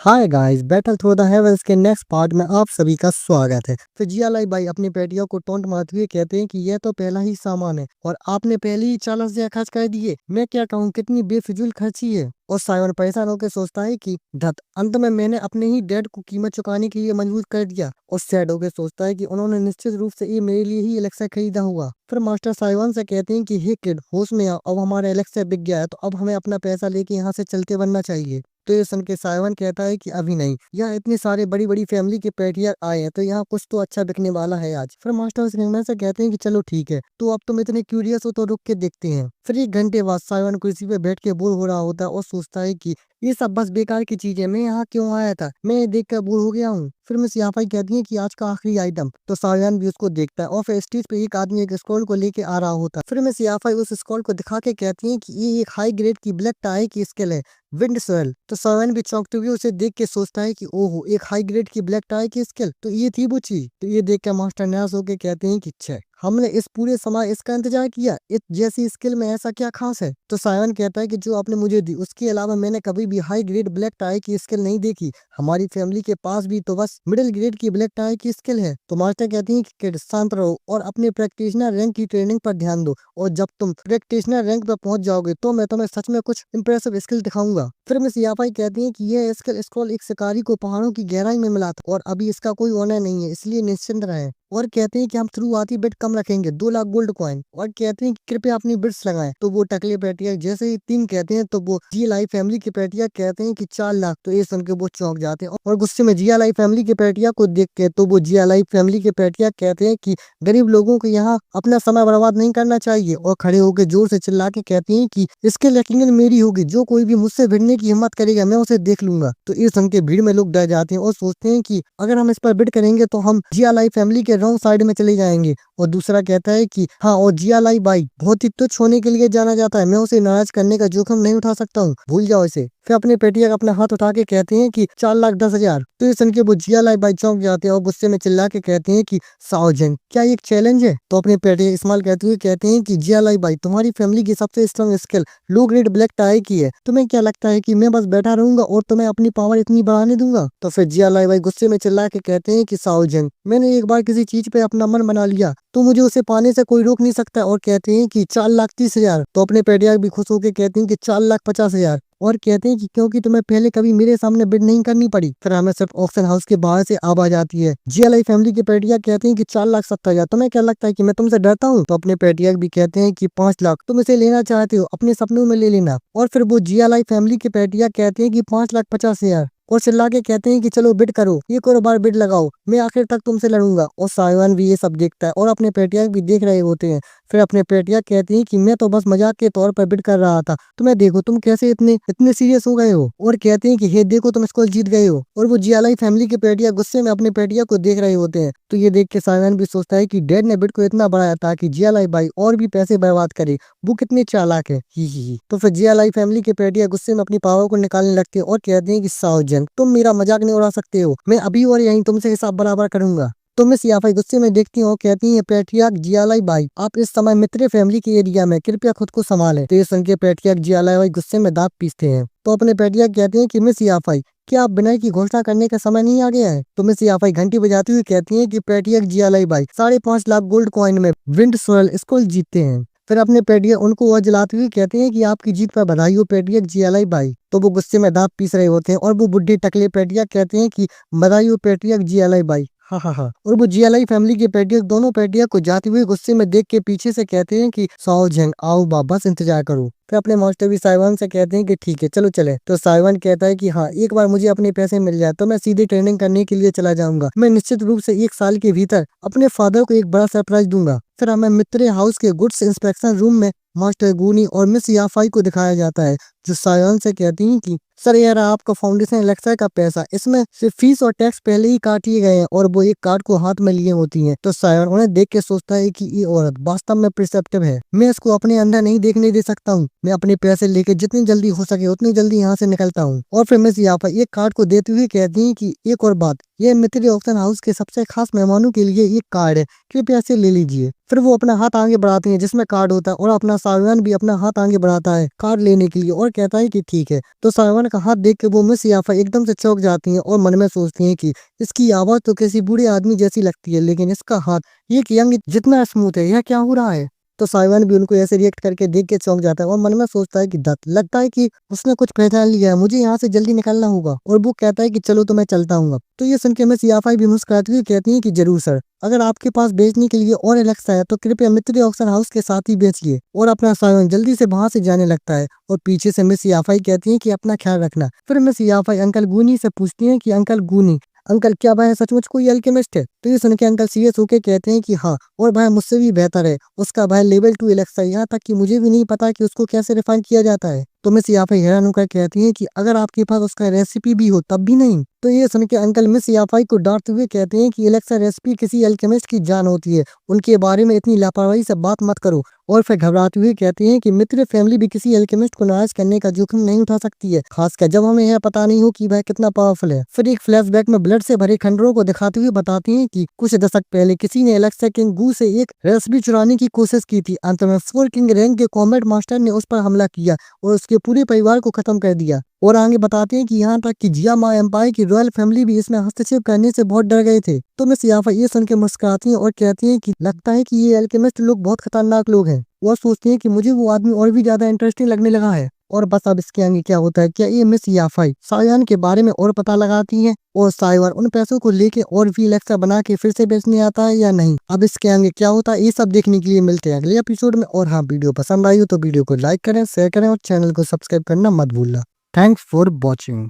Hi guys, battle through the heavens के next part में आप सभी का स्वागत है। फिर जियालाई बाई अपनी बेटियों को टोंट मारते हुए कहते हैं कि यह तो पहला ही सामान है और आपने पहले ही 40,000 खर्च कर दिए। मैं क्या कहूँ, कितनी बेफिजूल खर्ची है। और साइमन परेशान होकर सोचता है कि धत, अंत में मैंने अपने ही डैड को कीमत चुकाने के लिए मजबूर कर दिया। और सैड होकर सोचता है कि उन्होंने निश्चित रूप से ये मेरे लिए ही एलेक्सा खरीदा हुआ। फिर मास्टर साइमन से कहते हैं कि हे किड, होश में आओ, अब हमारा एलेक्सा बिक गया है, तो अब हमें अपना पैसा लेके यहाँ से चलते बनना चाहिए। तो ये सुन के साइमन कहता है कि अभी नहीं, यहाँ इतने सारे बड़ी बड़ी फैमिली के पेटियार आए हैं, तो यहाँ कुछ तो अच्छा बिकने वाला है आज। फिर मास्टर सिग्नल से कहते हैं कि चलो ठीक है, तो अब तुम इतने क्यूरियस हो तो रुक के देखते हैं। फिर 1 घंटे बाद साइमन कुर्सी पे बैठ के बोर हो रहा होता है और सोचता है कि ये सब बस बेकार की चीज है, मैं यहाँ क्यों आया था, मैं ये देख कर बोर हो गया हूँ। फिर मिस याफाई कहती है कि आज का आखिरी आइटम। तो साइमन भी उसको देखता है और फिर स्टेज पे एक आदमी एक स्क्रॉल को लेके आ रहा होता है। फिर मिस याफाई उस स्क्रॉल को दिखा के कहती है कि ये एक हाई ग्रेड की ब्लैक टाई की स्किल है, विंड स्वेल। तो साइमन भी चौंकते हुए उसे देख के सोचता है कि ओहो, एक हाई ग्रेड की ब्लैक टाई की स्किल, तो ये थी वो चीज। तो ये देख कर मास्टर निराश होकर कहते हैं कि छे, हमने इस पूरे समय इसका इंतजार किया, इस जैसी स्किल में ऐसा क्या खास है। तो साइमन कहता है कि जो आपने मुझे दी, उसके अलावा मैंने कभी भी हाई ग्रेड ब्लैक टाई की स्किल नहीं देखी। हमारी फैमिली के पास भी तो बस मिडिल ग्रेड की ब्लैक टाई की स्किल है। तो मास्टर कहती हैं कि किड, शांत रहो और अपने प्रैक्टिशनर रैंक की ट्रेनिंग पर ध्यान दो, और जब तुम प्रैक्टिशनर रैंक पर पहुंच जाओगे तो मैं तुम्हें सच में कुछ इंप्रेसिव स्किल दिखाऊंगा। फिर मिस याफाई कहती हैं कि यह स्किल स्क्रॉल एक शिकारी को पहाड़ों की गहराई में मिला था और अभी इसका कोई ओनर नहीं है, इसलिए निश्चिंत रहें। और कहते हैं कि हम शुरुआती बिड कम रखेंगे, 2 लाख गोल्ड कॉइन। और कहते हैं कि कृपया अपनी बिड्स लगाएं। तो वो टकले पेटिया जैसे ही 3 कहते हैं तो वो जीएलआई फैमिली के पेटिया कहते हैं कि 4 लाख। तो ये सुन के वो चौंक जाते हैं और गुस्से में जीएलआई फैमिली के पेटिया को देख के तो वो जीएलआई फैमिली के पेटिया कहते हैं कि गरीब लोगों को यहाँ अपना समय बर्बाद नहीं करना चाहिए। और खड़े होकर जोर से चिल्ला के कहती हैं कि इसके यकीनन मेरी होगी, जो कोई भी मुझसे भिड़ने की हिम्मत करेगा मैं उसे देख लूंगा। तो ये सुन के भीड़ में लोग डर जाते हैं और सोचते हैं कि अगर हम इस पर बिड करेंगे तो हम जीएलआई फैमिली के रॉन्ग साइड में चले जाएंगे। और दूसरा कहता है कि हाँ, और जीएलआई बाई बहुत ही तुच्छ होने के लिए जाना जाता है, मैं उसे नाराज करने का जोखिम नहीं उठा सकता हूँ, भूल जाओ इसे। फिर अपने पेटिया का अपना हाथ उठा के कहते हैं कि 4,10,000। तो ये सुन के वो जीएलआई बाई चौंक जाते हैं और गुस्से में चिल्ला के कहते हैं कि साओजन, क्या ये एक चैलेंज है। तो अपने पेटिया इस्तेमाल करते हुए कहते हैं कि जीएलआई बाई, तुम्हारी फैमिली की सबसे strong skill low grade black tie की है, तुम्हें क्या लगता है कि मैं बस बैठा रहूंगा और तुम्हें अपनी पावर इतनी बढ़ाने दूंगा। तो फिर जीएलआई बाई गुस्से में चिल्ला के कहते हैं कि साओजन, मैंने एक बार किसी चीज पे अपना मन बना लिया तो मुझे उसे पाने से कोई रोक नहीं सकता। और कहते हैं कि 4,30,000। तो अपने पेटिया भी खुश होकर कहते हैं कि 4,50,000। और कहते हैं कि क्योंकि तुम्हें पहले कभी मेरे सामने बिड नहीं करनी पड़ी। फिर हमें सिर्फ ऑक्शन हाउस के बाहर से आवाज आती है। जीएलआई फैमिली के पेटिया कहते हैं कि 4,70,000। तुम्हें क्या लगता है कि मैं तुमसे डरता हूँ। तो अपने पेटिया भी कहते हैं कि 5 लाख, तुम इसे लेना चाहते हो अपने सपनों में ले लेना। और फिर वो जीएलआई फैमिली के पेटिया कहते हैं कि 5,50,000 और चिल्ला के कहते हैं कि चलो बिड करो, एक और बार बिड लगाओ, मैं आखिर तक तुमसे लड़ूंगा। और साइमन भी ये सब देखता है और अपने पेटिया भी देख रहे होते हैं। फिर अपने पेटिया कहती हैं कि मैं तो बस मजाक के तौर पर बिड कर रहा था, तुम्हें देखो तुम कैसे इतने इतने सीरियस हो गए हो। और कहते हैं कि हे देखो, तुम इसको जीत गए हो। और वो जीएलआई फैमिली के पेटिया गुस्से में अपने पेटिया को देख रहे होते हैं। तो ये देख के साइमन भी सोचता है कि डैड ने बिड को इतना बढ़ाया ताकि जीएलआई बाई और भी पैसे बर्बाद करे, वो कितने चालाक है, ही। तो फिर जीएलआई फैमिली के पेटिया गुस्से में अपनी पावर को निकालने लगते हैं और कहते हैं कि साउजन, तुम मेरा मजाक नहीं उड़ा सकते हो, मैं अभी और यहीं तुमसे हिसाब बराबर करूंगा। तो मिस याफाई गुस्से में देखती हूँ, कहती है पेट्रियार्क जीएलआई बाई, आप इस समय मित्र फैमिली के एरिया में, कृपया खुद को संभालें। तो ये सुन के पेट्रियार्क जीएलआई बाई गुस्से में दांत पीसते हैं। तो अपने पेट्रियार्क कहते हैं कि मिस याफाई, क्या आप विनय की घोषणा करने का समय नहीं आ गया है। तो मिस याफाई घंटी बजाती हुई कहती हैं कि patriarch GLI by 5.5 lakh gold coin में विंड सोयल स्कूल जीतते हैं। फिर अपने पेटिया उनको और जलाते हुए कहते हैं कि आपकी जीत पर बधाई हो पेटिया जीएलआई बाई। तो वो गुस्से में दांत पीस रहे होते हैं और वो बुढ़े टकले पेटिया कहते हैं कि बधाई हो पेटिया जीएलआई बाई, हा। और वो जीएलआई फैमिली के पेटिया दोनों पेटिया को जाते हुए गुस्से में देख के पीछे से कहते हैं कि साओ झेंग, आओ बस इंतजार करो। फिर अपने मास्टर भी साइवान से कहते हैं कि ठीक है, चलो चले। तो साइवान कहता है कि हाँ, एक बार मुझे अपने पैसे मिल जाए तो मैं सीधे ट्रेनिंग करने के लिए चला जाऊंगा। मैं निश्चित रूप से 1 साल के भीतर अपने फादर को एक बड़ा सरप्राइज दूंगा। फिर हमें मित्र हाउस के गुड्स इंस्पेक्शन रूम में मास्टर गूनी और मिस याफाई को दिखाया जाता है, जो साइवान से कहती हैं कि सर, यार आपका फाउंडेशन एलेक्सा का पैसा, इसमें सिर्फ फीस और टैक्स पहले ही काट लिए गए हैं। और वो एक कार्ड को हाथ में लिए होती हैं। तो साइमन उन्हें देख के सोचता है कि ये औरत वास्तव में प्रिसेप्टिव है, मैं इसको अपने अंदर नहीं देखने दे सकता हूँ। मैं अपने पैसे लेके जितनी जल्दी हो सके उतनी जल्दी यहाँ से निकलता हूँ। और फिर मिस याफा एक कार्ड को देते हुए कहती है कि एक और बात, ये मित्री ऑक्शन हाउस के सबसे खास मेहमानों के लिए एक कार्ड है, कृपया इसे ले लीजिए। फिर वो अपना हाथ आगे बढ़ाती है जिसमें कार्ड होता है और अपना साइवान भी अपना हाथ आगे बढ़ाता है कार्ड लेने के लिए और कहता है कि ठीक है। तो साइवान का हाथ देख के वो मिस याफा एकदम से चौंक जाती है और मन में सोचती है कि इसकी आवाज तो किसी बूढ़े आदमी जैसी लगती है, लेकिन इसका हाथ ये यंग जितना स्मूथ है, यह क्या हो रहा है। तो साइवान भी उनको ऐसे रिएक्ट करके देख के चौंक जाता है और मन में सोचता है कि लगता है कि उसने कुछ पहचान लिया है, मुझे यहाँ से जल्दी निकलना होगा। और वो कहता है कि चलो तो मैं चलता हूँ अब। तो ये सुन के मिस याफा भी मुस्कुराती हुई कहती है कि जरूर सर, अगर आपके पास बेचने के लिए और एलेक्सा है तो कृपया मित्री ऑक्शन हाउस के साथ ही बेचिए। और अपना साइवान जल्दी से वहां से जाने लगता है और पीछे से मिस याफाई कहती है कि अपना ख्याल रखना। फिर मिस याफाई अंकल गूनी से पूछती है कि अंकल गूनी, अंकल क्या भाई सचमुच कोई अल्केमिस्ट है। तो ये सुन के अंकल सीरियस होके कहते हैं कि हाँ, और भाई मुझसे भी बेहतर है, उसका भाई लेवल 2 एलेक्सा, यहाँ तक कि मुझे भी नहीं पता कि उसको कैसे रिफाइन किया जाता है। तो मिस याफाई हैरान होकर कहती है कि अगर आपके पास उसका रेसिपी भी हो तब भी नहीं। तो ये सुन के अंकल मिस याफाई को डांटते हुए कहते हैं कि एलेक्सा रेसिपी किसी अल्केमिस्ट की जान होती है, उनके बारे में इतनी लापरवाही से बात मत करो। और फिर घबराते हुए कहते हैं कि मित्र फैमिली भी किसी अल्केमिस्ट को नाराज करने का जोखिम नहीं उठा सकती है, खासकर जब हमें यह पता नहीं हो कि वह कितना पावरफुल है। फिर एक फ्लैशबैक में ब्लड से भरे खंडरों को दिखाते हुए बताती हैं कि कुछ दशक पहले किसी ने एलेक्सा किंग गू से एक रेसिपी चुराने की कोशिश की थी। अंत में 4 किंग रैंक के कॉम्बैट मास्टर ने उस पर हमला किया और उसके पूरे परिवार को खत्म कर दिया। और आगे बताते हैं कि यहाँ तक कि जिया मा एम्पायर की रॉयल फैमिली भी इसमें हस्तक्षेप करने से बहुत डर गए थे। तो मिस याफा ये सुन के मुस्कुराती हैं और कहती हैं कि लगता है कि ये अल्केमिस्ट लोग बहुत खतरनाक लोग हैं। वो सोचती हैं कि मुझे वो आदमी और भी ज्यादा इंटरेस्टिंग लगने लगा है। और बस अब इसके आगे क्या होता है, क्या ये मिस याफाई सायान के बारे में और पता लगाती हैं और साइवर उन पैसों को लेके और भी एलेक्सा बना के फिर से बेचने आता है या नहीं। अब इसके आगे क्या होता है ये सब देखने के लिए मिलते हैं अगले एपिसोड में। और हाँ, वीडियो पसंद आई हो तो वीडियो को लाइक करें, शेयर करें और चैनल को सब्सक्राइब करना मत भूलना। Thanks for watching.